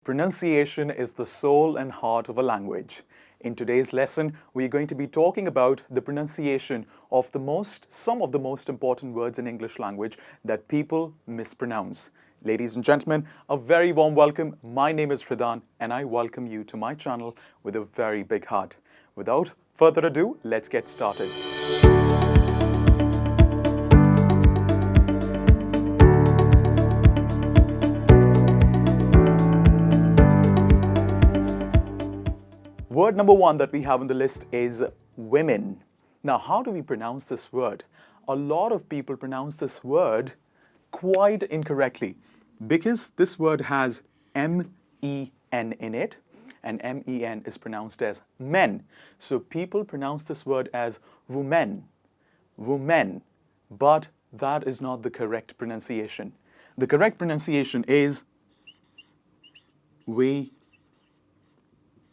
Pronunciation is the soul and heart of a language. In today's lesson, we are going to be talking about the pronunciation of some of the most important words in English language that people mispronounce. Ladies and gentlemen, a very warm welcome. My name is Hridhaan and I welcome you to my channel with a very big heart. Without further ado, let's get started. Word number one that we have on the list is women. Now, how do we pronounce this word? A lot of people pronounce this word quite incorrectly because this word has M-E-N in it, and M-E-N is pronounced as men. So people pronounce this word as women, but that is not the correct pronunciation. The correct pronunciation is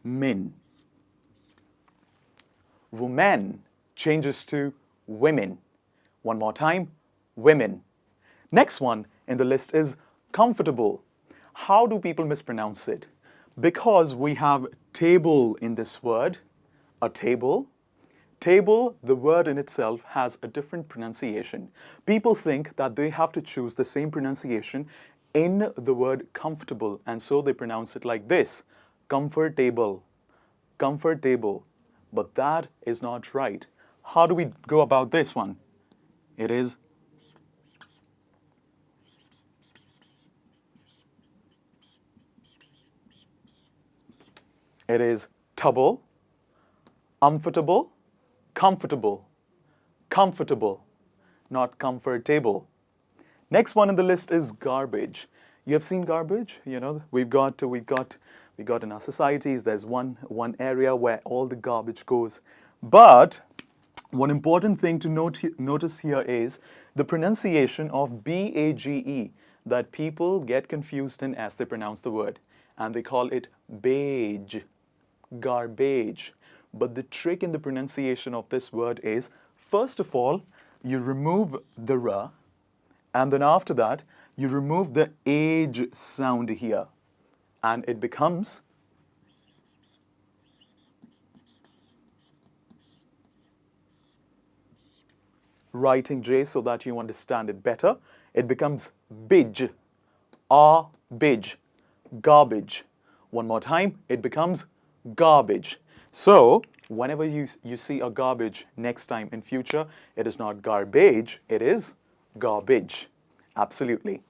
min. Woman changes to women. One more time, women. Next one in the list is comfortable. How do people mispronounce it? Because we have table in this word, a table. Table, the word in itself, has a different pronunciation. People think that they have to choose the same pronunciation in the word comfortable, and so they pronounce it like this: comfortable, comfortable. But that is not right. How do we go about this one? It is tubble, comfortable, comfortable, comfortable, not comfortable. Next one in the list is garbage. You have seen garbage? You know, we've got in our societies, there's one area where all the garbage goes. But one important thing to notice here is the pronunciation of B-A-G-E that people get confused in as they pronounce the word. And they call it beige, garbage. But the trick in the pronunciation of this word is, first of all, you remove the R, and then after that, you remove the age sound here. And it becomes writing J so that you understand it better. It becomes bidge, bidge, garbage. One more time, it becomes garbage. So whenever you see a garbage next time in future, it is not garbage, it is garbage. Absolutely.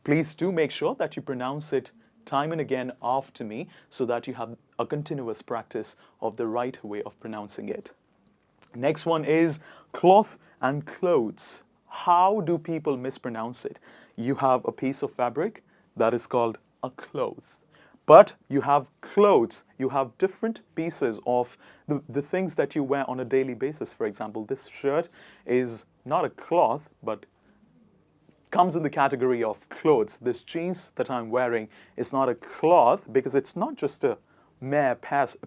Please do make sure that you pronounce it time and again after me so that you have a continuous practice of the right way of pronouncing it. Next one is cloth and clothes. How do people mispronounce it? You have a piece of fabric that is called a cloth. But you have clothes. You have different pieces of the things that you wear on a daily basis. For example, this shirt is not a cloth, but comes in the category of clothes. This jeans that I'm wearing is not a cloth because it's not just a mere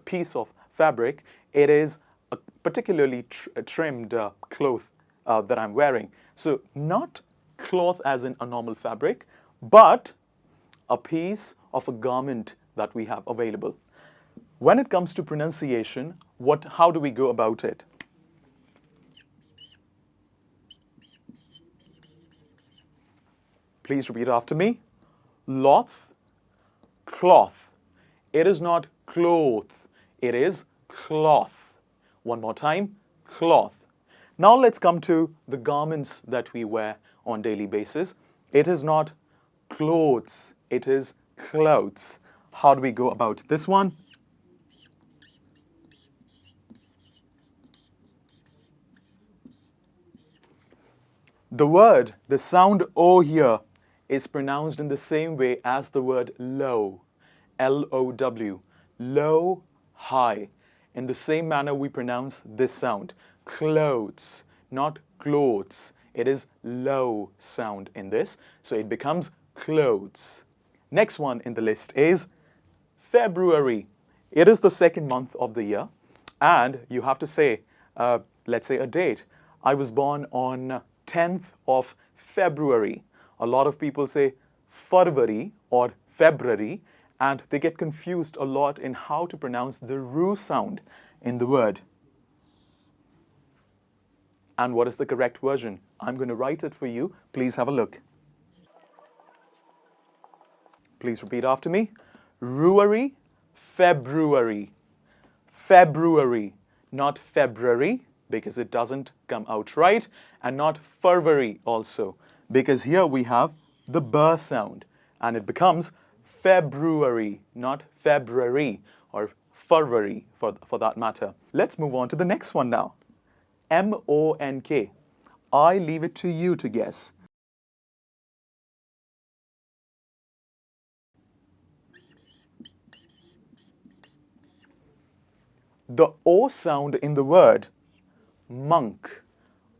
piece of fabric. It is a particularly trimmed cloth that I'm wearing. So not cloth as in a normal fabric, but a piece of a garment that we have available. When it comes to pronunciation, how do we go about it? Please repeat after me. Loth, cloth. It is not cloth, it is cloth. One more time, cloth. Now let's come to the garments that we wear on daily basis. It is not clothes, it is clothes. How do we go about this one? The sound O here is pronounced in the same way as the word low, L-O-W, low, high. In the same manner we pronounce this sound, clothes, not clothes. It is low sound in this, so it becomes clothes. Next one in the list is February. It is the second month of the year, and you have to say, let's say a date. I was born on 10th of February. A lot of people say February or February, and they get confused a lot in how to pronounce the ru sound in the word. And what is the correct version? I'm going to write it for you. Please have a look. Please repeat after me. Ruary, February. February, not February, because it doesn't come out right, and not February also, because here we have the b sound, and it becomes February, not February, or February for that matter. Let's move on to the next one now. M-O-N-K. I leave it to you to guess. The O sound in the word monk,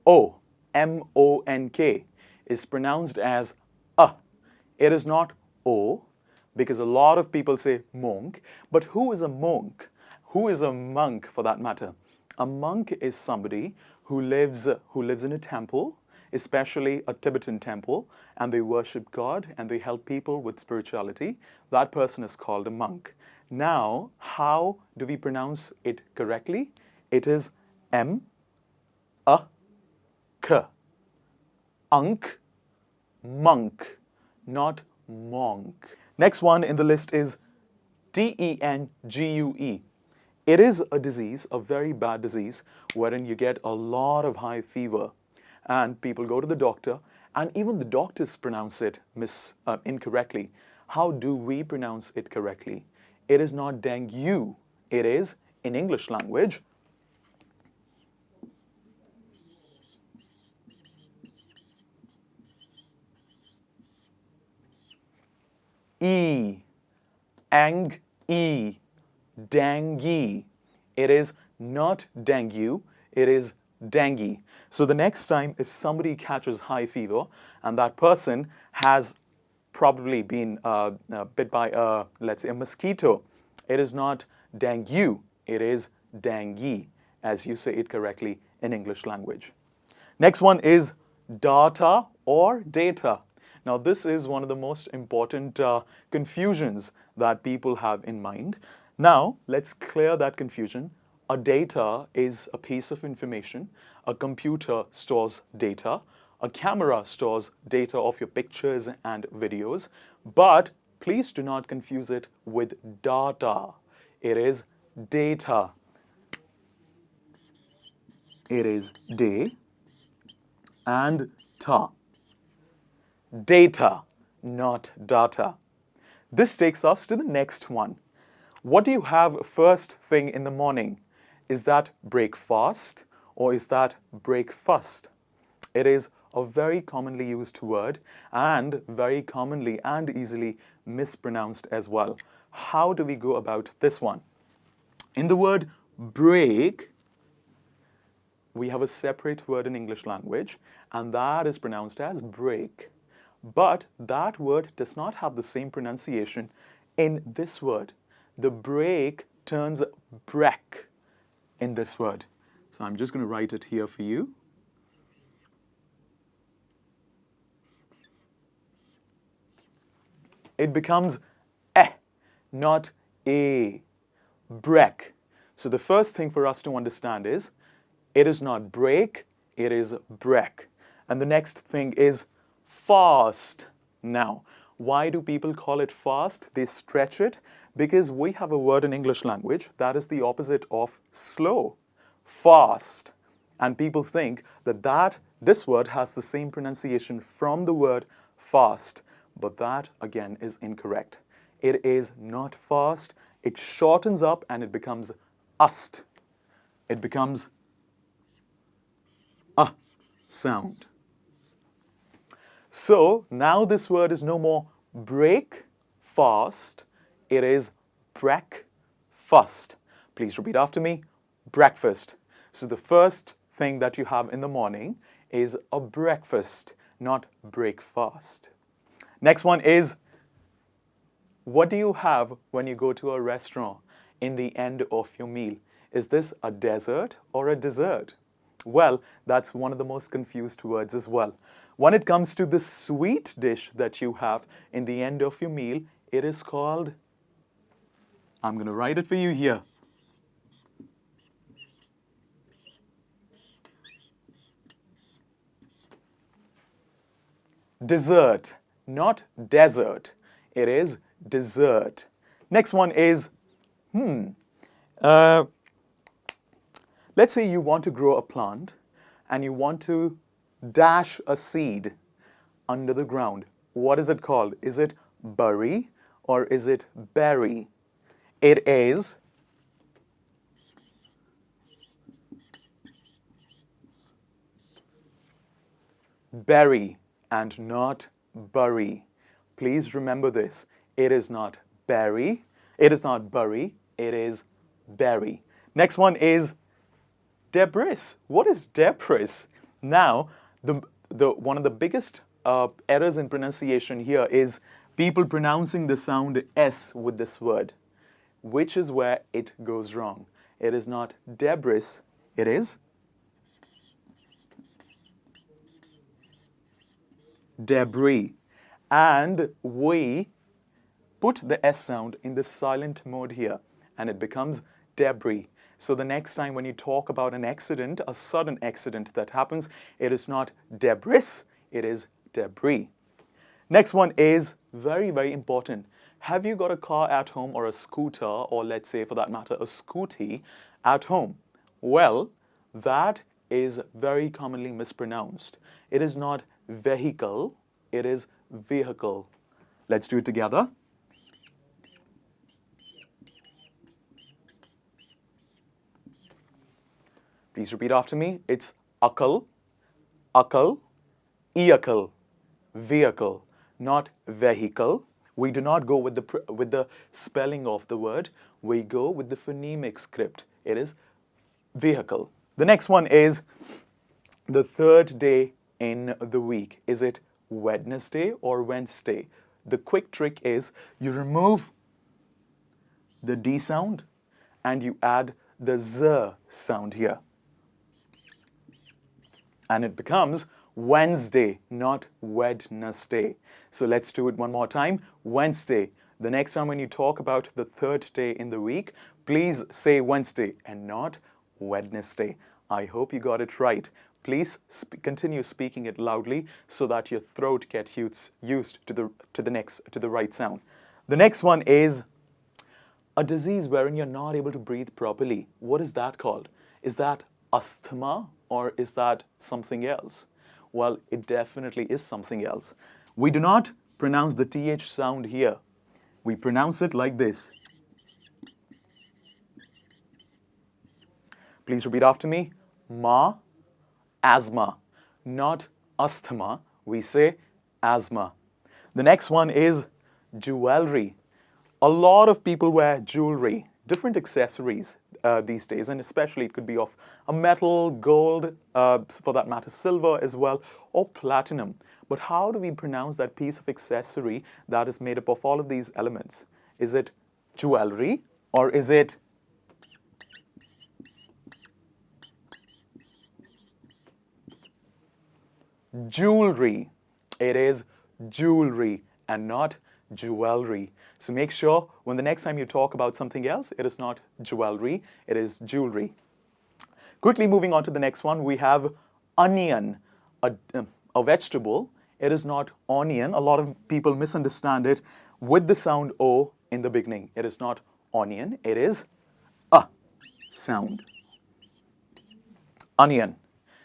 O, M-O-N-K, is pronounced as A. It is not O, because a lot of people say monk, but who is a monk? Who is a monk for that matter? A monk is somebody who lives in a temple, especially a Tibetan temple, and they worship God and they help people with spirituality. That person is called a monk. Now, how do we pronounce it correctly? It is M-A-K. Unk, monk, not monk. Next one in the list is dengue. It is a disease, a very bad disease, wherein you get a lot of high fever. And people go to the doctor, and even the doctors pronounce it incorrectly. How do we pronounce it correctly? It is not dengue. It is, in English language, E, ang-e, dengue. It is not dengue, it is dengue. So the next time if somebody catches high fever and that person has probably been bit by let's say a mosquito, it is not dengue, it is dengue, as you say it correctly in English language. Next one is data or data. Now this is one of the most important confusions that people have in mind. Now let's clear that confusion. A data is a piece of information. A computer stores data. A camera stores data of your pictures and videos. But please do not confuse it with data. It is data. It is day and ta. Data, not data. This takes us to the next one. What do you have first thing in the morning? Is that breakfast or is that breakfast? It is a very commonly used word and very commonly and easily mispronounced as well. How do we go about this one? In the word break, we have a separate word in English language, and that is pronounced as break. But that word does not have the same pronunciation in this word. The break turns break in this word. So I'm just going to write it here for you. It becomes not a. Break. So the first thing for us to understand is, it is not break, it is break. And the next thing is fast. Now, why do people call it fast? They stretch it because we have a word in English language that is the opposite of slow, fast. And people think that this word has the same pronunciation from the word fast, but that again is incorrect. It is not fast, it shortens up and it becomes ust. It becomes a sound. So now this word is no more break, fast, it is breakfast. Please repeat after me, breakfast. So the first thing that you have in the morning is a breakfast, not breakfast. Next one is, what do you have when you go to a restaurant in the end of your meal? Is this a dessert or a dessert? Well, that's one of the most confused words as well. When it comes to the sweet dish that you have in the end of your meal, it is called I'm going to write it for you here. Dessert, not desert. It is dessert. Next one is, let's say you want to grow a plant and you want to dash a seed under the ground. What is it called? Is it bury or is it bury? It is bury and not bury. Please remember this. It is not bury. It is not bury. It is bury. Next one is debris. What is debris? Now, one of the biggest errors in pronunciation here is people pronouncing the sound S with this word, which is where it goes wrong. It is not debris. It is debris. And we put the S sound in the silent mode here, and it becomes debris. So the next time when you talk about an accident, a sudden accident that happens, it is not debris, it is debris. Next one is very, very important. Have you got a car at home or a scooter, or let's say for that matter, a scooty at home? Well, that is very commonly mispronounced. It is not vehicle, it is vehicle. Let's do it together. Please repeat after me. It's akal, eakal, vehicle, not vehicle. We do not go with the spelling of the word. We go with the phonemic script. It is vehicle. The next one is the third day in the week. Is it Wednesday or Wednesday? The quick trick is you remove the D sound and you add the Z sound here. And it becomes Wednesday, not Wednesday. So let's do it one more time. Wednesday. The next time when you talk about the third day in the week, please say Wednesday and not Wednesday. I hope you got it right. Please continue speaking it loudly so that your throat gets used to the right sound. The next one is a disease wherein you're not able to breathe properly. What is that called? Is that asthma or is that something else? Well, it definitely is something else. We do not pronounce the TH sound here. We pronounce it like this. Please repeat after me. Ma, asthma, not asthma. We say asthma. The next one is jewelry. A lot of people wear jewelry, different accessories these days, and especially it could be of a metal, gold, for that matter, silver as well, or platinum. But how do we pronounce that piece of accessory that is made up of all of these elements? Is it jewelry or is it jewelry? It is jewelry and not jewelry. So make sure when the next time you talk about something else, it is not jewelry, it is jewelry. Quickly moving on to the next one, we have onion, a vegetable. It is not onion. A lot of people misunderstand it with the sound O in the beginning. It is not onion, it is a sound. Onion.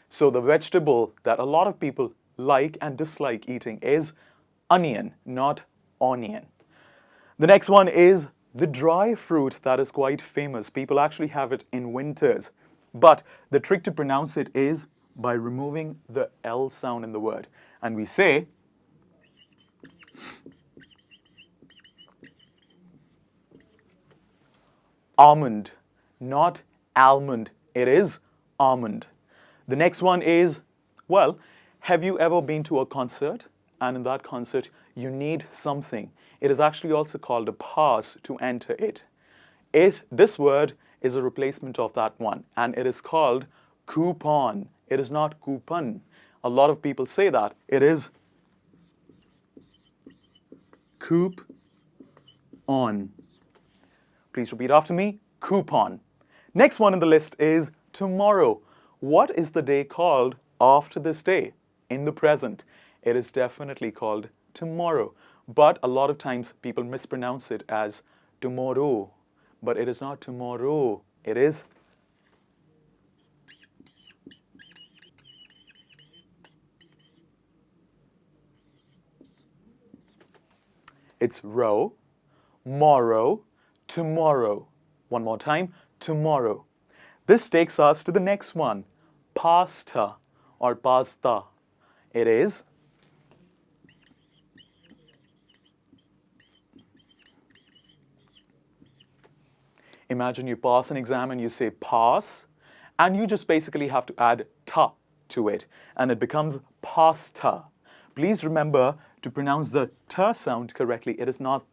So the vegetable that a lot of people like and dislike eating is onion, not onion. The next one is the dry fruit that is quite famous. People actually have it in winters. But the trick to pronounce it is by removing the L sound in the word. And we say almond, not almond. It is almond. The next one is, well, have you ever been to a concert? And in that concert, you need something. It is actually also called a pass to enter it. This word is a replacement of that one, and it is called coupon. It is not coupon. A lot of people say that. It is coupon. Please repeat after me. Coupon. Next one in the list is tomorrow. What is the day called after this day in the present? It is definitely called tomorrow. But a lot of times people mispronounce it as tomorrow. But it is not tomorrow. It is it's row, morrow, tomorrow. One more time, tomorrow. This takes us to the next one, pasta or pasta. It is imagine you pass an exam and you say pass, and you just basically have to add ta to it, and it becomes pasta. Please remember to pronounce the t sound correctly. It is not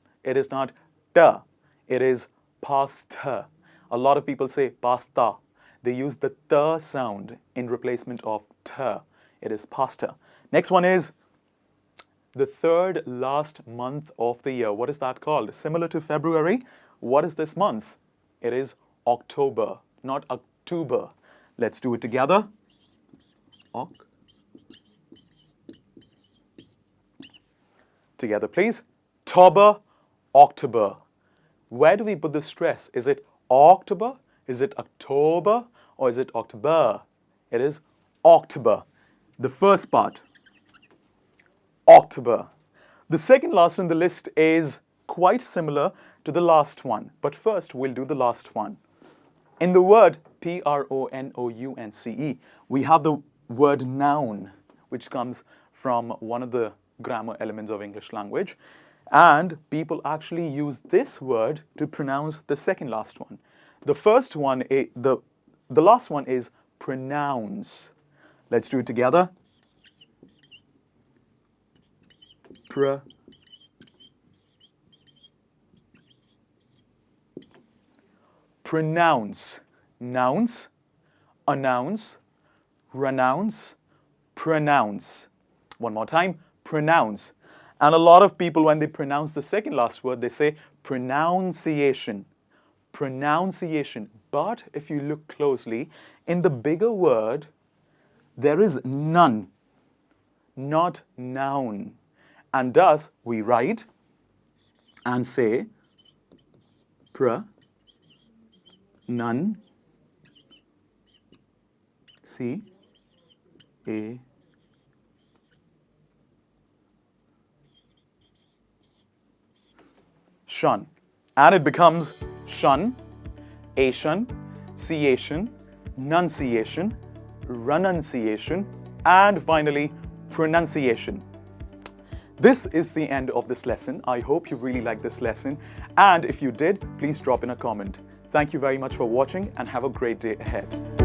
ta. It is pasta. A lot of people say pasta. They use the t sound in replacement of t. It is pasta. Next one is the third last month of the year. What is that called? Similar to February. What is this month? It is October, not October. Let's do it together. Together, please. Tober, October. Where do we put the stress? Is it October? Is it October? Or is it October? It is October. The first part, October. The second last on the list is quite similar to the last one. But first, we'll do the last one. In the word pronounce, we have the word noun, which comes from one of the grammar elements of English language. And people actually use this word to pronounce the second last one. The first one, the last one is pronounce. Let's do it together. Pronounce. Nouns, announce, renounce, pronounce. One more time, pronounce. And a lot of people, when they pronounce the second last word, they say pronunciation. Pronunciation. But if you look closely, in the bigger word, there is none, not noun. And thus, we write and say none, shun. And it becomes shun, ation, ciation, nunciation, renunciation, and finally, pronunciation. This is the end of this lesson. I hope you really liked this lesson. And if you did, please drop in a comment. Thank you very much for watching and have a great day ahead.